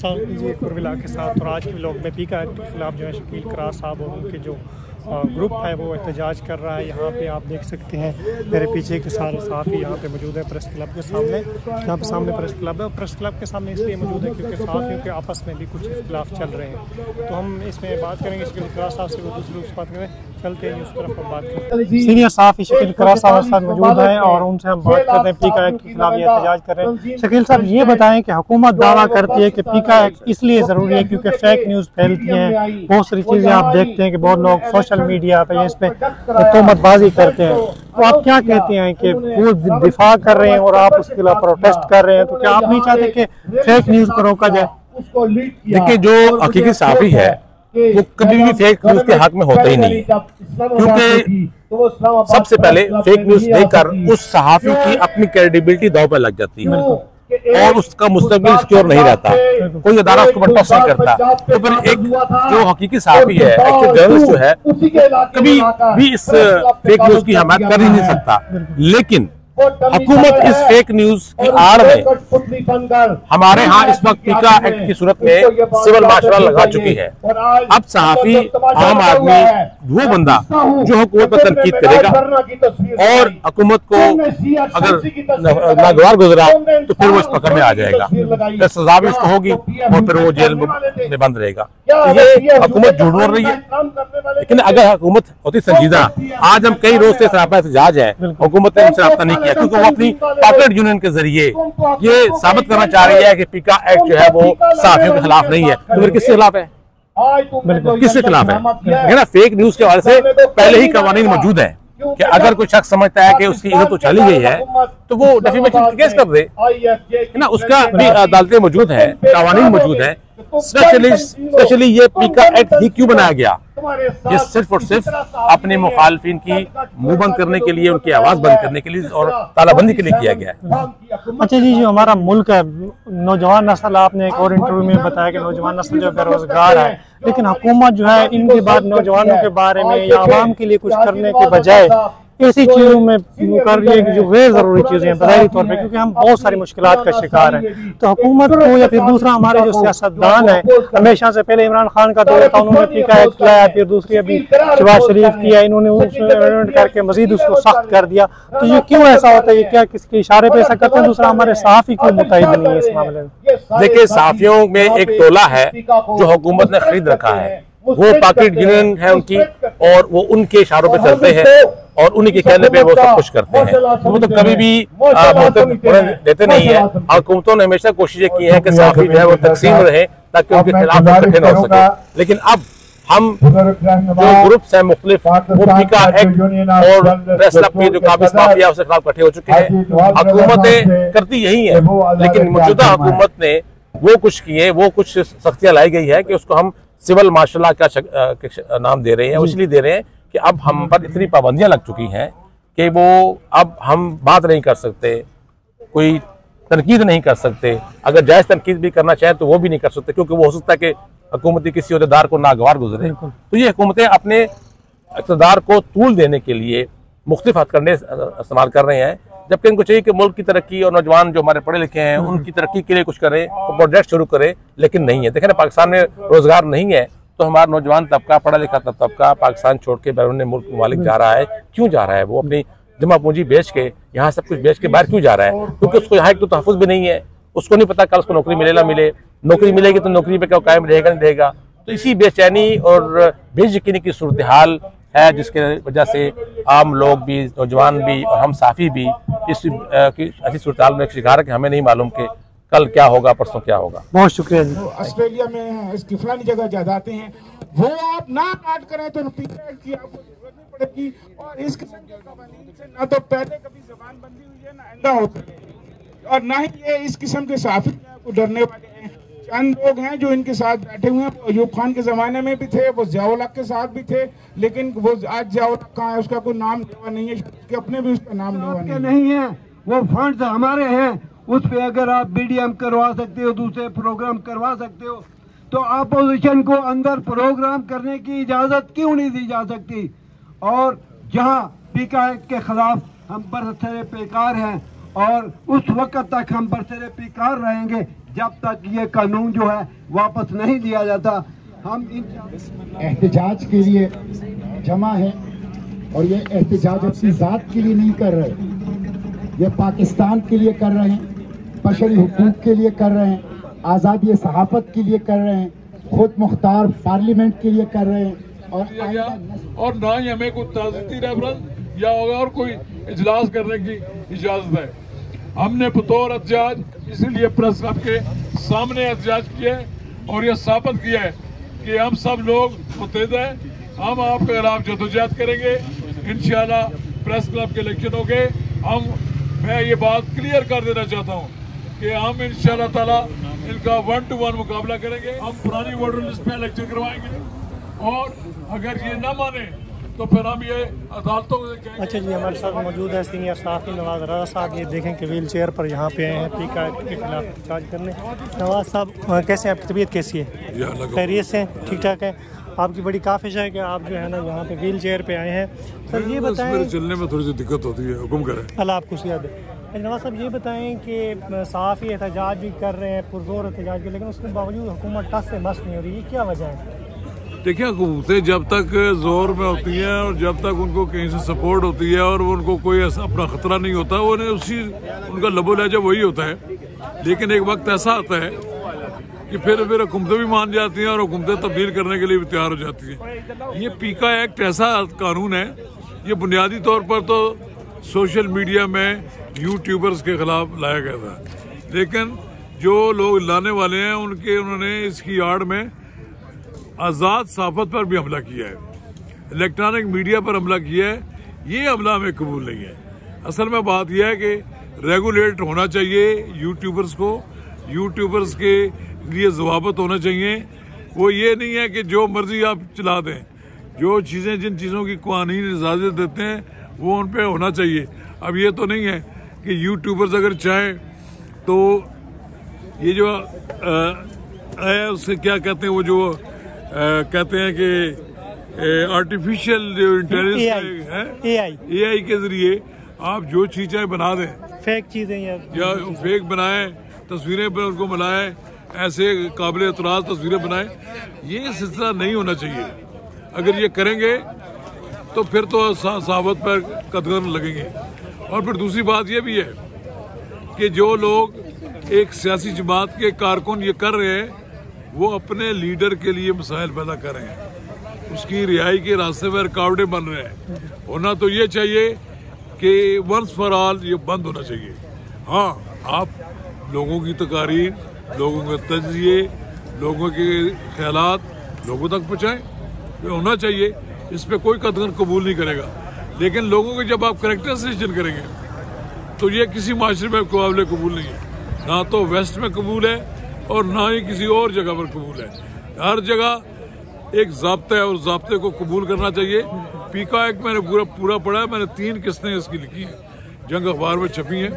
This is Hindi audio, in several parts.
जी कुरविला के साथ। और आज के व्लॉग में पीका एक्ट के खिलाफ जो है शकील करार साहब और उनके जो ग्रुप है वो एहतजाज कर रहा है। यहाँ पे आप देख सकते हैं मेरे पीछे के सारे सहाफ़ी यहाँ पे मौजूद है प्रेस क्लब के सामने। यहाँ पे सामने प्रेस क्लब है और प्रेस क्लब के सामने इसलिए मौजूद है क्योंकि सहाफ़ियों के आपस में भी कुछ इख्तिलाफ चल रहे हैं। तो हम इसमें बात करेंगे शकील करार साहब से, वो दूसरे उस बात करें, चलते हैं उस तरफ हम बात करें। सीनियर सहाफ़ी शकील करार साहब साथ मौजूद हैं और उनसे हम बात करते हैं पीका एक्ट के खिलाफ ये एहतजाज कर रहे हैं। शकील साहब ये बताएं कि हुकूमत दावा करती है कि पीका एक्ट इसलिए ज़रूरी है क्योंकि फेक न्यूज़ फैलती हैं, बहुत सारी चीज़ें आप देखते हैं कि बहुत लोग सोशल मीडिया पर इस पे तोहमतबाजी करते हैं। तो आप क्या कहते हैं कि वो दिफा कर रहे हैं और आप उसके खिलाफ प्रोटेस्ट कर रहे हैं, तो क्या आप नहीं चाहते कि फेक न्यूज़ को रोका जाए? देखिए, जो हकीकी सहाफ़ी है वो कभी भी फेक न्यूज़ के हक में होता ही नहीं, क्योंकि सबसे पहले फेक न्यूज़ देकर उस सहाफ़ी की अपनी क्रेडिबिलिटी दांव पर लग जाती है और उसका मुस्तकबिल सिक्योर नहीं रहता, कोई अदारा उसको पर ट्रस्ट नहीं करता। तो फिर एक जो हकीकी सहाफ़ी है, एक्चुअल जर्नलिस्ट जो है, कभी भी इस फेक न्यूज़ की हिमायत कर ही नहीं सकता। लेकिन हुकूमत इस फेक न्यूज की आड़ में हमारे यहाँ इस वक्त पीका एक्ट की सूरत में सिविल मार्शल लगा चुकी है। अब सहाफ़ी, आम आदमी, वो बंदा जो हुकूमत पर तनकीद करेगा और हुकूमत को अगर नागवार गुजरा तो फिर वो इस पकड़ में आ जाएगा, फिर सजा भी उसको होगी और फिर वो जेल में बंद रहेगा। तो ये हुकूमत झूठ बोल रही है। लेकिन अगर हुकूमत होती संजीदा, आज हम कई रोज से सरापा एहतजाज है, हुकूमत ने हमसे रब्ता नहीं किया क्योंकि वो अपनी पॉकेट यूनियन के जरिए ये साबित करना चाह रही है कि पीका एक्ट जो है वो सहाफ़ियों के खिलाफ नहीं है। तो फिर किसके खिलाफ है? किसके खिलाफ है ना? फेक न्यूज के हवाले से पहले ही कवानीन मौजूद है कि अगर कोई शख्स समझता है कि उसकी इज्जत उछाली गई है तो वो डिफेमेशन केस कर दे, है ना? उसका भी अदालतें मौजूद है, कवानीन मौजूद है। स्पेशली ये पीका एक्ट ही क्यों बनाया गया? ये सिर्फ और सिर्फ अपने मुखालफिन की मुंह बंद करने के लिए, उनकी आवाज बंद करने के लिए और तालाबंदी के लिए किया गया है। अच्छा जी, जो हमारा मुल्क है, नौजवान नस्ल, आपने एक और इंटरव्यू में बताया कि नौजवान नस्ल जो बेरोजगार है, लेकिन हुकूमत जो है इनके बाद नौजवानों के बारे में या आवाम के लिए कुछ करने के बजाय ऐसी चीज़ों में कर रही है जो गैर ज़रूरी चीज़ें हैं बज़ाहिरी तौर पे, क्योंकि हम बहुत सारी मुश्किलात का शिकार हैं। तो हुकूमत को या फिर दूसरा हमारे जो सियासतदान है, हमेशा से पहले इमरान खान का दौर था, उन्होंने पीका एक्ट लाया, फिर दूसरी अभी शहबाज शरीफ किया, इन्होंने उसमें अमेंडमेंट करके मजीद उसको सख्त कर दिया। तो ये क्यों ऐसा होता है? ये क्या किसके इशारे पे ऐसा करते हैं? दूसरा हमारे सहाफ़ी क्यों मुतहिद नहीं है इस मामले में? देखिए, सहाफ़ियों में एक टोला है जो हुकूमत ने खरीद रखा है, वो पॉकेट यूनियन है उनकी और वो उनके इशारों पे चलते हैं और उन्हीं के कहने पे वो सब कुछ करते हैं। वो तो कभी भी देते नहीं है। हुकूमतों ने हमेशा कोशिशें की है कि सहाफ़ी जो है वो तकसीम रहे ताकि उनके खिलाफ कठिन हो सके। लेकिन अब हम जो ग्रुप्स हैं मुख्तलिफ, वो पीका एक्ट और प्रेस क्लब के जो काबिज माफिया उसके खिलाफ इकट्ठे हो चुके हैं। हुकूमतें करती यही है, लेकिन मौजूदा हुकूमत ने वो कुछ किए, वो कुछ सख्तियां लाई गई है कि उसको हम सिविल मार्शल लॉ का नाम दे रहे हैं। इसलिए दे रहे हैं कि अब हम पर इतनी पाबंदियां लग चुकी हैं कि वो अब हम बात नहीं कर सकते, कोई तनकीद नहीं कर सकते। अगर जायज़ तनकीद भी करना चाहें तो वो भी नहीं कर सकते, क्योंकि वो हो सकता है कि हुकूमती किसी अहदेदार को नागवार गुजरे। तो ये हुकूमतें अपने इक़्तिदार को तूल देने के लिए मुख्तलिफ हथकंडे इस्तेमाल कर रहे हैं, जबकि इनको चाहिए कि मुल्क की तरक्की और नौजवान जो हमारे पढ़े लिखे हैं उनकी तरक्की के लिए कुछ करें, तो प्रोजेक्ट शुरू करें। लेकिन नहीं है। देखें ना, पाकिस्तान में रोजगार नहीं है तो हमारा नौजवान तबका, पढ़ा लिखा तबका पाकिस्तान छोड़ के बैरून मुल्क ममालिक जा रहा है। क्यों जा रहा है? वो अपनी जमा पूंजी बेच के, यहाँ सब कुछ बेच के बाहर क्यों जा रहा है? क्योंकि उसको यहाँ एक तो तहफ़्फ़ुज़ भी नहीं है, उसको नहीं पता कल उसको नौकरी मिले ना मिले, नौकरी मिलेगी तो नौकरी पे क्या कायम रहेगा नहीं रहेगा। तो इसी बेचैनी और बेयकीनी की सूरत हाल है जिसके वजह से आम लोग भी, नौजवान भी और हम सहाफ़ी भी इस ऐसी सूरत हाल में शिकार है कि हमें नहीं मालूम कि कल क्या होगा, परसों क्या होगा। बहुत शुक्रिया जी। ऑस्ट्रेलिया में इसकी फलानी जगह जाते हैं, वो आप ना काट करें तो पीका एक्ट की आपको जरूरत नहीं पड़ेगी। और इस किस्म के कवानीन से ना तो पहले कभी जबानबंदी हुई है, ना आइंदा होगी, और ना ही ये इस किस्म के सहाफ़ी को डरने वाले हैं। चंद लोग हैं जो इनके साथ बैठे हुए हैं, अयूब खान के जमाने में भी थे, वो ज़िया-उल हक के साथ भी थे, लेकिन वो आज ज़िया-उल हक कहाँ है, उसका कोई नाम लेवा नहीं है, कि अपने भी उसका नाम लेवा नहीं है। वो फंड्स हमारे हैं, उस पे अगर आप बीडीएम करवा सकते हो, दूसरे प्रोग्राम करवा सकते हो, तो अपोजिशन को अंदर प्रोग्राम करने की इजाजत क्यों नहीं दी जा सकती? और जहां पीका एक्ट के खिलाफ हम बरसरे बेकार हैं और उस वक्त तक हम बरसरे बेकार रहेंगे जब तक ये कानून जो है वापस नहीं लिया जाता हम एहतजाज के लिए जमा है और ये एहतजाज अपनी जात के लिए नहीं कर रहे, ये पाकिस्तान के लिए कर रहे हैं, बशरी हुकूक के लिए कर रहे हैं, आज़ादी सहाफत के लिए कर रहे हैं, खुद मुख्तार पार्लियामेंट के लिए कर रहे हैं और ना ही हमें कोई ताज़ती रेफरेंस या और कोई इजलास करने की इजाजत है। हमने बतौर एहतजाज इसीलिए प्रेस क्लब के सामने एहतजाज किया है और यह साबित किया है कि हम सब लोग मुत्तहिद हैं। हम आपके खिलाफ जदोजहद करेंगे इंशाल्लाह। प्रेस क्लब के इलेक्शन हो गए, मैं ये बात क्लियर कर देना चाहता हूँ कि हम इंशाल्लाह ताला इनका 1-to-1 मुकाबला करेंगे। हम पुरानी वोटर लिस्ट पे इलेक्शन करवाएंगे और अगर ये न माने तो फिर हम ये अदालतों से कहेंगे। अच्छा जी, हमारे साथ मौजूद है सीनियर सहाफ़ी नवाज रज़ा साहब। ये देखें कि व्हील चेयर पर यहाँ पे आए हैं पीका के खिलाफ एहतजाज करने। नवाज साहब कैसे हैं, आपकी तबीयत कैसी है? खैरियत से, ठीक ठाक है? आपकी बड़ी काफिश है कि आप जो है ना यहाँ पे व्हील चेयर पे आए हैं। सर ये बताएं, चलने में थोड़ी सी दिक्कत होती है, हुक्म करें। अल्लाह आपको सेहत दे। नवाज साहब ये बताएं कि सहाफ़ी एहतजाज भी कर रहे हैं, पुरजोर एहतजाज भी, लेकिन उसके बावजूद हुकूमत टस से मस नहीं हो रही, ये क्या वजह है? देखिए, हुकूमतें जब तक जोर में होती हैं और जब तक उनको कहीं से सपोर्ट होती है और उनको कोई ऐसा अपना खतरा नहीं होता, उन्हें उसी उनका लबो लहजा वही होता है। लेकिन एक वक्त ऐसा आता है कि फिर हुकूमतें भी मान जाती हैं और हुकूमतें तब्दील करने के लिए भी तैयार हो जाती हैं। ये पीका एक्ट ऐसा कानून है, ये बुनियादी तौर पर तो सोशल मीडिया में यूट्यूबर्स के खिलाफ लाया गया था, लेकिन जो लोग लाने वाले हैं उन्होंने इसकी आड़ में आज़ाद सहाफत पर भी हमला किया है, इलेक्ट्रॉनिक मीडिया पर हमला किया है। ये हमला हमें कबूल नहीं है। असल में बात यह है कि रेगुलेट होना चाहिए यूट्यूबर्स को, यूट्यूबर्स के लिए ज़वाबत होना चाहिए। वो ये नहीं है कि जो मर्जी आप चला दें, जो चीज़ें जिन चीज़ों की कानूनी इजाज़त देते हैं वो उन पर होना चाहिए। अब ये तो नहीं है कि यूट्यूबर्स अगर चाहें तो ये जो उससे क्या कहते हैं, वो जो कहते हैं कि आर्टिफिशियल इंटेलिजेंस AI के जरिए आप जो चीज़ें बना दें, फेक चीज़ें या फेक बनाएं, तस्वीरें पर उनको बनाएं, ऐसे काबिल एतराज़ तस्वीरें बनाएं, ये सिलसिला नहीं होना चाहिए। अगर ये करेंगे तो फिर तो सहाफत पर कदगन लगेंगे। और फिर दूसरी बात ये भी है कि जो लोग एक सियासी जमात के कारकुन ये कर रहे हैं, वो अपने लीडर के लिए मसाइल पैदा कर रहे हैं, उसकी रिहाई के रास्ते में रुकावटें बन रहे हैं। होना तो ये चाहिए कि वंस फॉर ऑल ये बंद होना चाहिए। हाँ, आप लोगों की तकारीर, लोगों के तजिए, लोगों के ख्यालात लोगों तक पहुँचाएं, ये होना चाहिए। इस पर कोई कदर कबूल नहीं करेगा। लेकिन लोगों के जब आप करेक्टर सिलेक्शन करेंगे तो ये किसी माशरे में काबिल कबूल नहीं है, ना तो वेस्ट में कबूल है और ना ही किसी और जगह पर कबूल है। हर जगह एक ज़ाब्ता है और ज़ाब्ते को कबूल करना चाहिए। पीका एक्ट मैंने पूरा पढ़ा है, मैंने 3 किस्तें इसकी लिखी हैं, जंग अखबार में छपी हैं।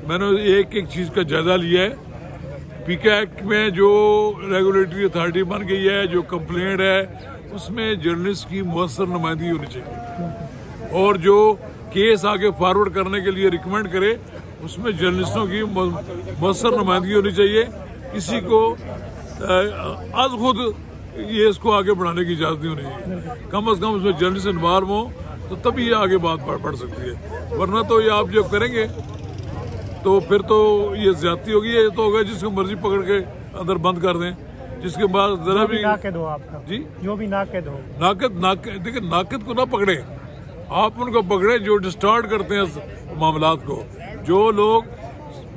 मैंने एक एक चीज़ का जायजा लिया है। पीका एक्ट में जो रेगुलेटरी अथॉरिटी बन गई है, जो कंप्लेंट है, उसमें जर्नलिस्ट की मुअस्सर नुमाइंदगी होनी चाहिए और जो केस आगे फॉरवर्ड करने के लिए रिकमेंड करे उसमें जर्नलिस्टों की मुअस्सर नुमाइंदगी होनी चाहिए। किसी को आज खुद ये इसको आगे बढ़ाने की इजाज़त नहीं होनी चाहिए। कम से कम उसमें जर्नलिस्ट इन्वॉल्व हो तो तभी ये आगे बात बढ़ सकती है, वरना तो ये आप जब करेंगे तो फिर तो ये ज्यादती होगी। ये तो होगा जिसको मर्जी पकड़ के अंदर बंद कर दें, जिसके बाद जरा भी नाकद हो आपका जी, जो भी नाकद हो, नाकद देखिए, नाकद को ना पकड़े, आप उनको पकड़े जो डिस्टॉर्ट करते हैं मामलात को, जो लोग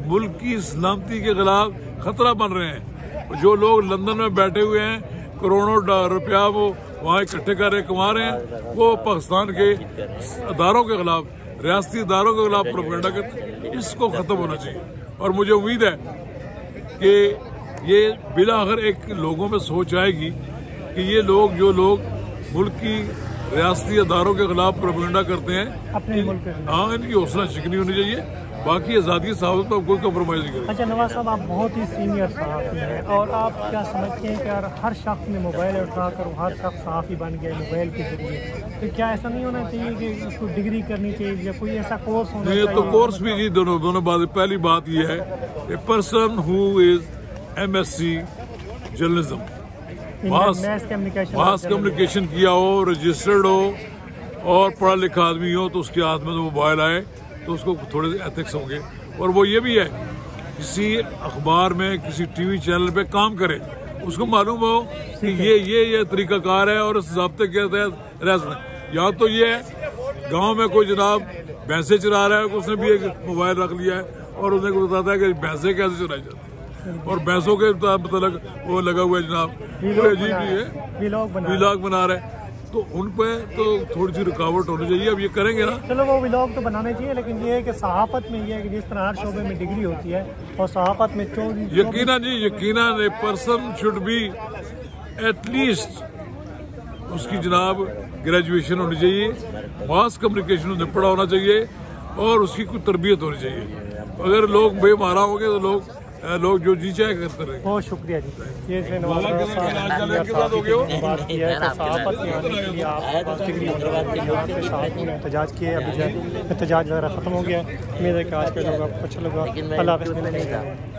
मुल्क की सलामती के खिलाफ खतरा बन रहे हैं, जो लोग लंदन में बैठे हुए हैं, करोड़ों रुपया वो वहाँ इकट्ठे कर रहे कमा रहे हैं, वो पाकिस्तान के अदारों के खिलाफ, रियासती अदारों के खिलाफ प्रोपेगेंडा करते हैं। इसको खत्म होना चाहिए और मुझे उम्मीद है कि ये बिला आखिर एक लोगों में सोच आएगी कि ये लोग, जो लोग मुल्क की रियासती अदारों के खिलाफ प्रोपेगेंडा करते हैं, अपने मुल्क, हाँ, इनकी हौसला शिकनी होनी चाहिए। बाकी आज़ादी सहाफत पर कोई कम्प्रोमाइज़ नहीं करेगा। अच्छा नवाज साहब, आप बहुत ही सीनियर सहाफ़ी हैं और आप क्या समझते हैं कि यार हर शख्स ने मोबाइल उठाकर हर शख्स सहाफ़ी बन गया मोबाइल के जरिए, तो क्या ऐसा नहीं होना चाहिए कि उसको डिग्री करनी चाहिए या कोई ऐसा कोर्स होना चाहिए? तो कोर्स भी जी दोनों बातें। पहली बात यह है, a person who is MSc journalism, mass communication किया हो, रजिस्टर्ड हो और पढ़ा लिखा आदमी हो, तो उसके हाथ में तो मोबाइल आए तो उसको थोड़े एथिक्स होंगे। और वो ये भी है, किसी अखबार में, किसी टीवी चैनल पे काम करे, उसको मालूम हो कि ये तरीकाकार है और इस ज़ाब्ते के तहत रह सकते। या तो ये है गांव में कोई जनाब भैंसे चरा रहा है, उसने भी एक मोबाइल रख लिया है और उसने को बताता है कि भैंसे कैसे चराई जाती है, और भैंसों के मतलब वो लगा हुआ है जनाब, व्लॉग बना रहे हैं, तो उन पे तो थोड़ी सी रुकावट होनी चाहिए। अब ये करेंगे ना, चलो वो व्लॉग तो बनाने चाहिए, लेकिन ये है कि सहाफत में ये है कि जिस तरह हर शोबे में डिग्री होती है और सहाफत में यकीनन जी, यकीनन a person should be at least उसकी जनाब ग्रेजुएशन होनी चाहिए, मास कम्युनिकेशन उसने पढ़ा होना चाहिए और उसकी कुछ तरबियत होनी चाहिए। अगर लोग बेमारा होंगे तो लोग जो जी चाहे करते रहे। बहुत शुक्रिया जी। ये से बात की है तो सहाफत में आने के लिए आप डिग्री यहाँ पे सहाफियों ने एहतजाज किए। अभी जो एहतजाज वगैरह ख़त्म हो गया है। उम्मीद है कि आज के लोग आपको अच्छा लगा। अल्लाह हाफ़िज़।